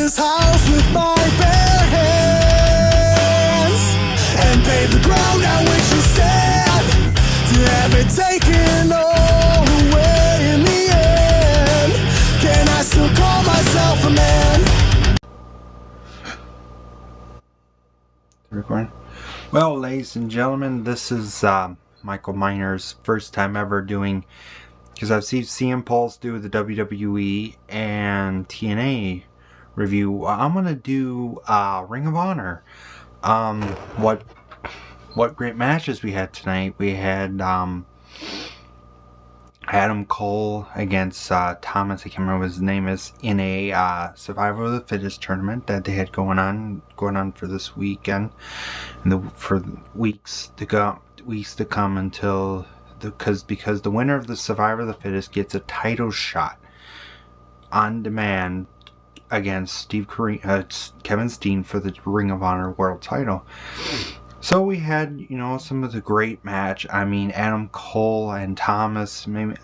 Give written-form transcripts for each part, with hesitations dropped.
this house with my bare hands and pave the ground on which you stand, to have it taken all away in the end. Can I still call myself a man? Recording. Well, ladies and gentlemen, this is Michael Miner's first time ever doing, because I've seen CM Pulse do the WWE and TNA review. I'm gonna do Ring of Honor. What great matches we had tonight. We had Adam Cole against Thomas, I can't remember what his name is, in a Survivor of the Fittest tournament that they had going on for this weekend, and for weeks to come until because the winner of the Survivor of the Fittest gets a title shot on demand against Kevin Steen for the Ring of Honor World Title. So we had, some of the great match. I mean, Adam Cole and Thomas, man,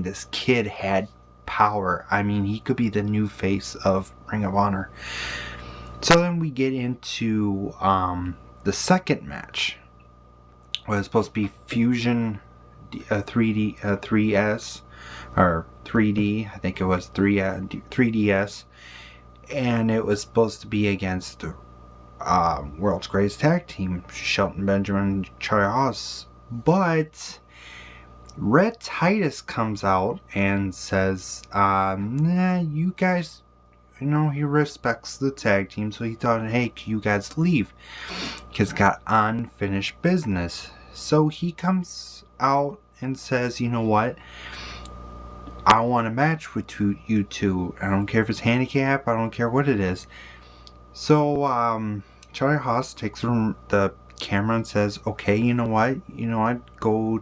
this kid had power. I mean, he could be the new face of Ring of Honor. So then we get into the second match. It was supposed to be Fusion 3S, or 3D, I think it was 3DS. And it was supposed to be against the World's Greatest Tag Team, Shelton Benjamin and Charlie Haas. But Red Titus comes out and says, nah, you guys, he respects the tag team, so he thought, hey, you guys leave, because it's got unfinished business. So he comes out and says, you know what, I want a match with you two. I don't care if it's handicap, I don't care what it is. So Charlie Haas takes the camera and says, okay, you know what, go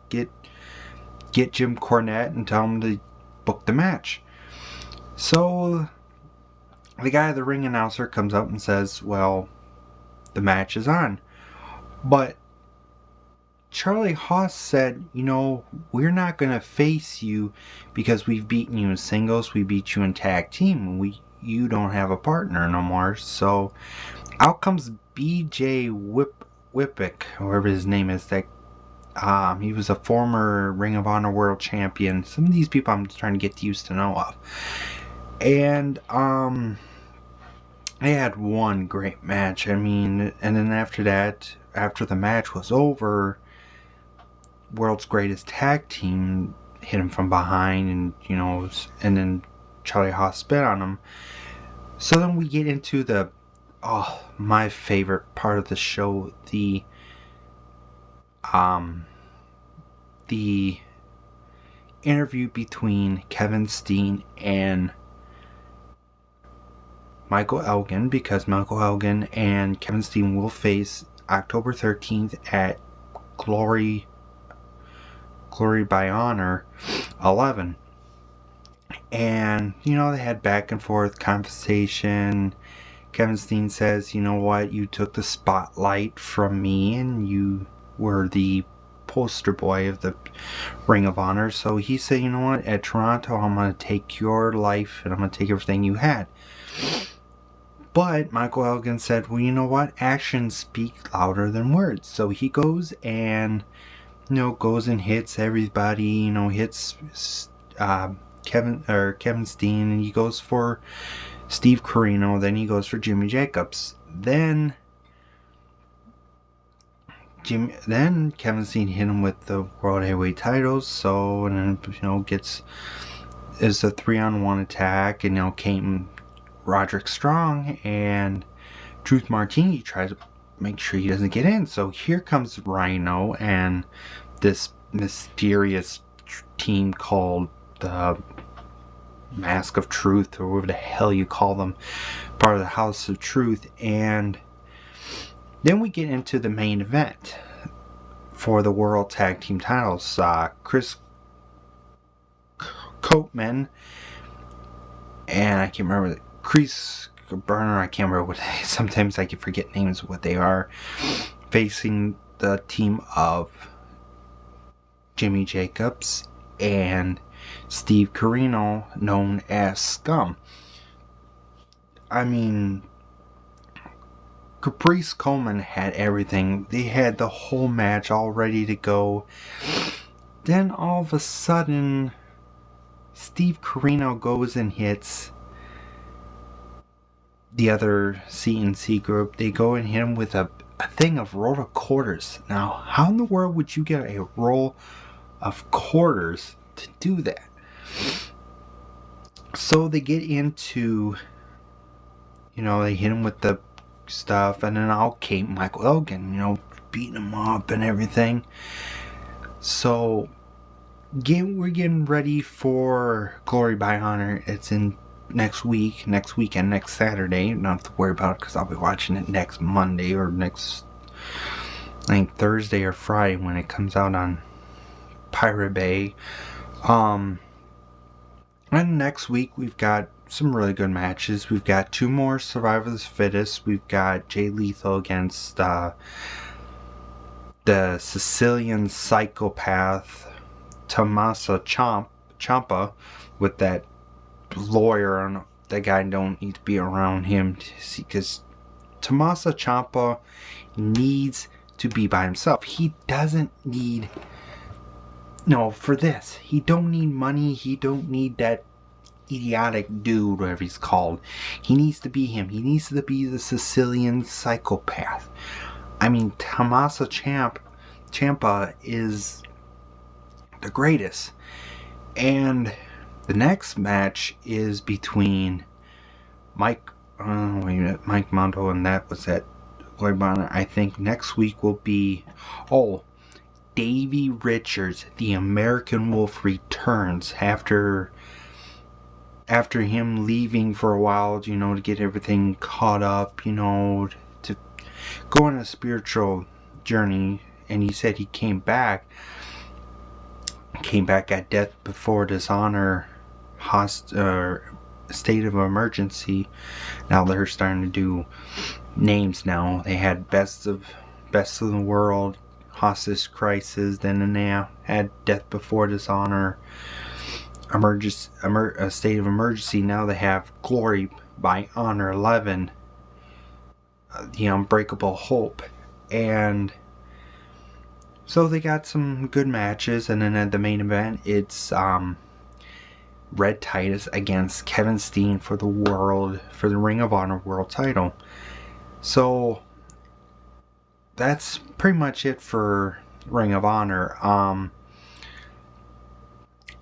get Jim Cornette and tell him to book the match. So the guy, the ring announcer, comes up and says, well, the match is on. But Charlie Haas said, we're not going to face you because we've beaten you in singles, we beat you in tag team, you don't have a partner no more. So out comes BJ Whippick, whoever his name is. That he was a former Ring of Honor World Champion. Some of these people I'm trying to get used to know of. And they had one great match. I mean, and then after that, after the match was over, World's Greatest Tag Team hit him from behind, and and then Charlie Haas spit on him. So then we get into my favorite part of the show, the interview between Kevin Steen and Michael Elgin, because Michael Elgin and Kevin Steen will face October 13th at Glory by Honor 11. And, they had back and forth conversation. Kevin Steen says, you know what, you took the spotlight from me and you were the poster boy of the Ring of Honor. So he said, you know what, at Toronto, I'm going to take your life and I'm going to take everything you had. But Michael Elgin said, well, you know what, actions speak louder than words. So he goes and, goes and hits everybody, hits Kevin Steen, and he goes for Steve Corino, then he goes for Jimmy Jacobs. Then Kevin Steen hit him with the World Heavyweight titles, so, and then, is a 3-on-1 attack, and, came Roderick Strong, and Truth Martini tries to make sure he doesn't get in. So here comes Rhino and this mysterious team called the Mask of Truth, or whatever the hell you call them, part of the House of Truth. And then we get into the main event for the World Tag Team titles. Chris Copeman and I can't remember, Chris Burner, I can't remember sometimes I can forget names of what they are, facing the team of Jimmy Jacobs and Steve Corino, known as Scum. I mean, Caprice Coleman had everything. They had the whole match all ready to go. Then all of a sudden, Steve Corino goes and hits the other CNC group. They go and hit him with a thing of roll of quarters. Now, how in the world would you get a roll of quarters to do that? So they get into, they hit him with the stuff, and then okay, Michael Elgin, beating him up and everything. So we're getting ready for Glory by Honor. It's in next weekend, next Saturday. You don't have to worry about it because I'll be watching it next Monday or next, I think, Thursday or Friday when it comes out on Pirate Bay. And next week we've got some really good matches. We've got 2 more Survivor of the Fittest. We've got Jay Lethal against the Sicilian psychopath Tommaso Ciampa with that lawyer, and that guy don't need to be around him because Tommaso Ciampa needs to be by himself. He doesn't need for this. He don't need money. He don't need that idiotic dude, whatever he's called. He needs to be him. He needs to be the Sicilian psychopath. I mean, Tommaso Ciampa is the greatest. And the next match is between Mike Monto, and that was at Glory by Honor. I think next week will be Davey Richards, the American Wolf, returns after him leaving for a while, to get everything caught up, to go on a spiritual journey. And he said he came back at Death Before Dishonor state of emergency. Now they're starting to do names now. They had Best of the World, Hostage Crisis, then they had Death Before Dishonor, a state of emergency. Now they have Glory by Honor 11, the Unbreakable Hope. And so they got some good matches. And then at the main event, it's Red Titus against Kevin Steen for the Ring of Honor World title. So that's pretty much it for Ring of Honor.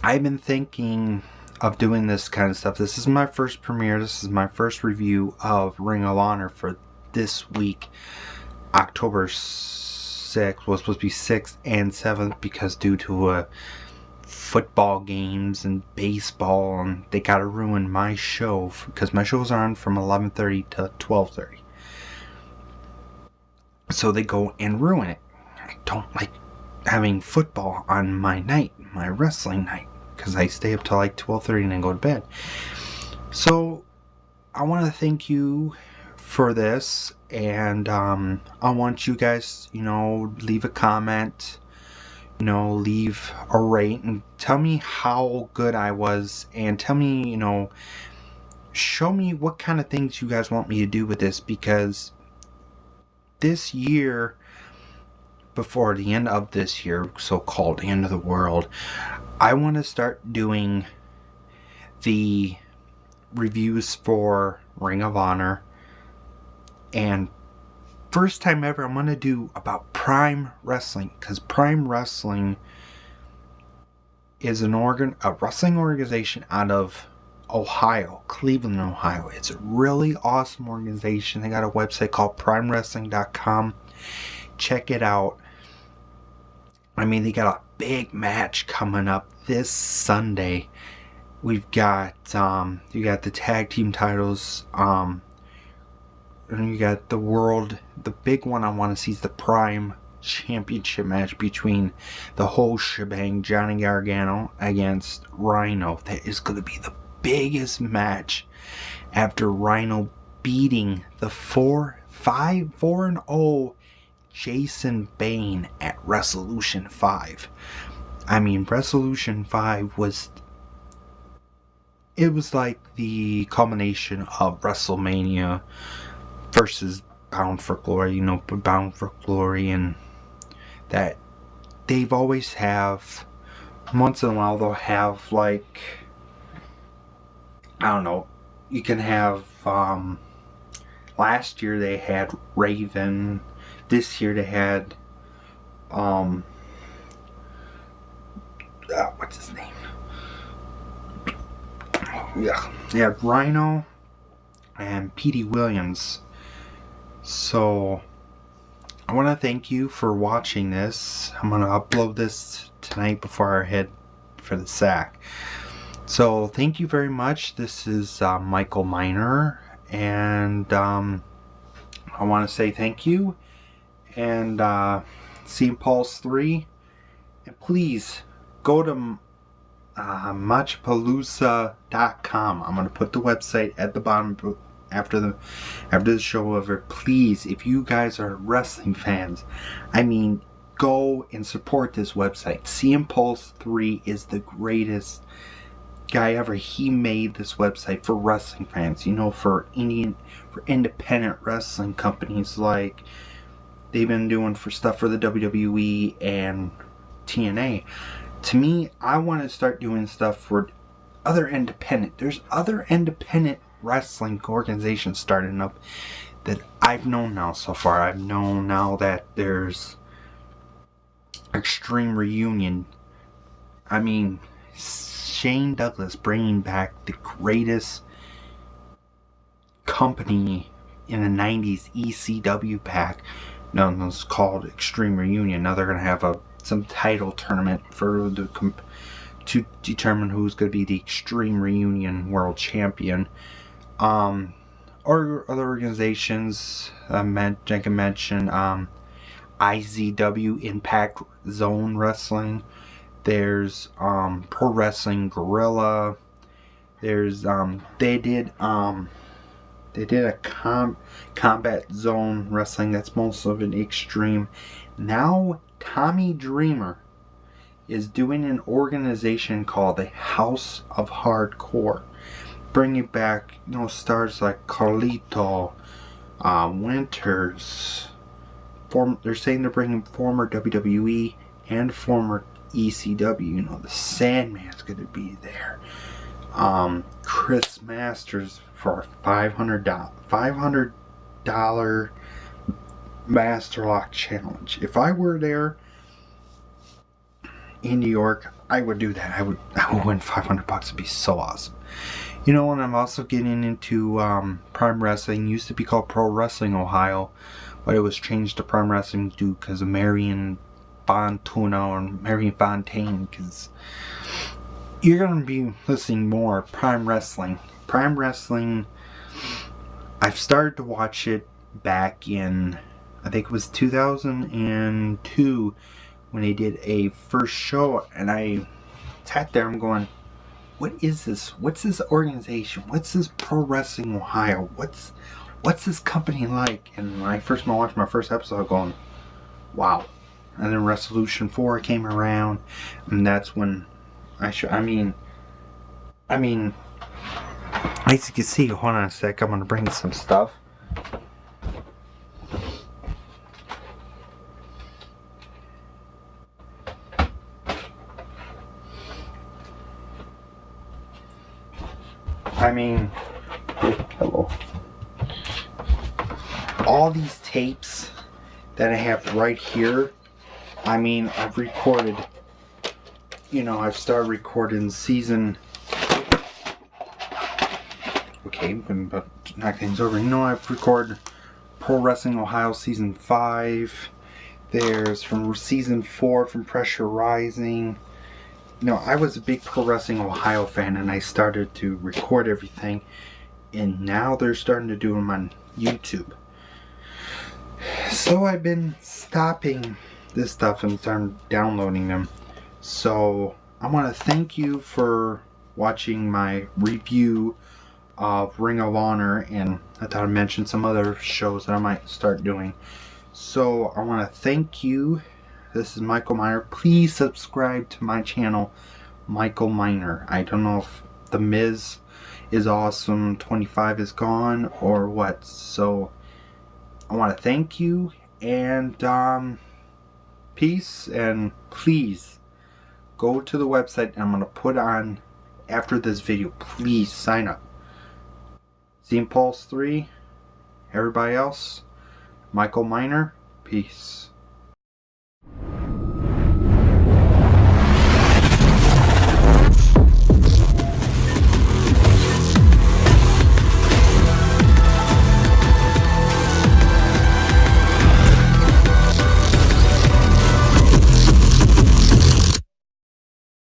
I've been thinking of doing this kind of stuff. This is my first premiere. This is my first review of Ring of Honor for this week. October 6th was supposed to be 6th and 7th because due to football games and baseball, and they gotta ruin my show because my shows are on from 11:30 to 12:30. So they go and ruin it. I don't like having football on my wrestling night, because I stay up till like 12:30 and then go to bed. So I want to thank you for this, and I want you guys, leave a comment, leave a rate, and tell me how good I was, and tell me, show me what kind of things you guys want me to do with this, because this year, before the end of this year, so-called the end of the world, I want to start doing the reviews for Ring of Honor. And first time ever, I'm going to do about Prime Wrestling, because Prime Wrestling is a wrestling organization out of Ohio, Cleveland, Ohio. It's a really awesome organization. They got a website called primewrestling.com. Check it out. I mean, they got a big match coming up this Sunday. We've got you got the tag team titles, and you got the big one I want to see is the Prime Championship match between the whole shebang, Johnny Gargano against Rhino. That is going to be the biggest match after Rhino beating the 4-0 Jason Bane at Resolution 5. I mean, Resolution 5 was it was like the culmination of WrestleMania versus Bound for Glory, Bound for Glory, and that they've always have, once in a while they'll have like, I don't know, you can have, last year they had Raven, this year they had, what's his name? Yeah, they had Rhino and Petey Williams. So I want to thank you for watching this. I'm going to upload this tonight before I head for the sack. So thank you very much. This is Michael Miner, and I want to say thank you, and CM Pulse 3, and please go to matchapalooza.com. I'm going to put the website at the bottom after the show over. Please, if you guys are wrestling fans, I mean, go and support this website. CM Pulse 3 is the greatest guy ever. He made this website for wrestling fans, for independent wrestling companies, like they've been doing for stuff for the WWE and TNA. To me, I want to start doing stuff for there's other independent wrestling organizations starting up that I've known now so far. I've known now that there's Extreme Reunion. I mean, Shane Douglas bringing back the greatest company in the 90s ECW pack. No, it's called Extreme Reunion. Now they're going to have some title tournament to determine who's going to be the Extreme Reunion World Champion. Or other organizations, I can mention IZW, Impact Zone Wrestling. There's Pro Wrestling Guerrilla. There's they did a Combat Zone Wrestling. That's most of an extreme. Now Tommy Dreamer is doing an organization called the House of Hardcore, bringing back stars like Carlito, Winters. They're saying they're bringing former WWE and former ECW. The Sandman's going to be there. Chris Masters for $500 Master Lock Challenge. If I were there in New York, I would do that. I would win $500. It'd be so awesome. And I'm also getting into Prime Wrestling. Used to be called Pro Wrestling Ohio, but it was changed to Prime Wrestling because of Marion Fontana or Marion Fontaine, because you're going to be listening more. Prime Wrestling, I've started to watch it back in, I think it was 2002 when they did a first show, and I sat there, I'm going, what is this? What's this organization? What's this Pro Wrestling Ohio? What's this company like? And when I first watched my first episode, going, wow. And then Resolution 4 came around, and that's when as you can see, hold on a sec, I'm gonna bring some stuff. Hello. All these tapes that I have right here, I've recorded, I've started recording season, okay, but knock things over. I've recorded Pro Wrestling Ohio season 5, there's from season 4 from Pressure Rising. I was a big Pro Wrestling Ohio fan, and I started to record everything, and now they're starting to do them on YouTube. So I've been stopping this stuff and starting downloading them. So I want to thank you for watching my review of Ring of Honor, and I thought I'd mention some other shows that I might start doing. So I want to thank you. This is Michael Miner. Please subscribe to my channel, Michael Miner. I don't know if The Miz is awesome, 25 is gone, or what. So I want to thank you, and peace, and please go to the website, and I'm going to put on after this video. Please sign up. Impulse 3, everybody else, Michael Miner, peace.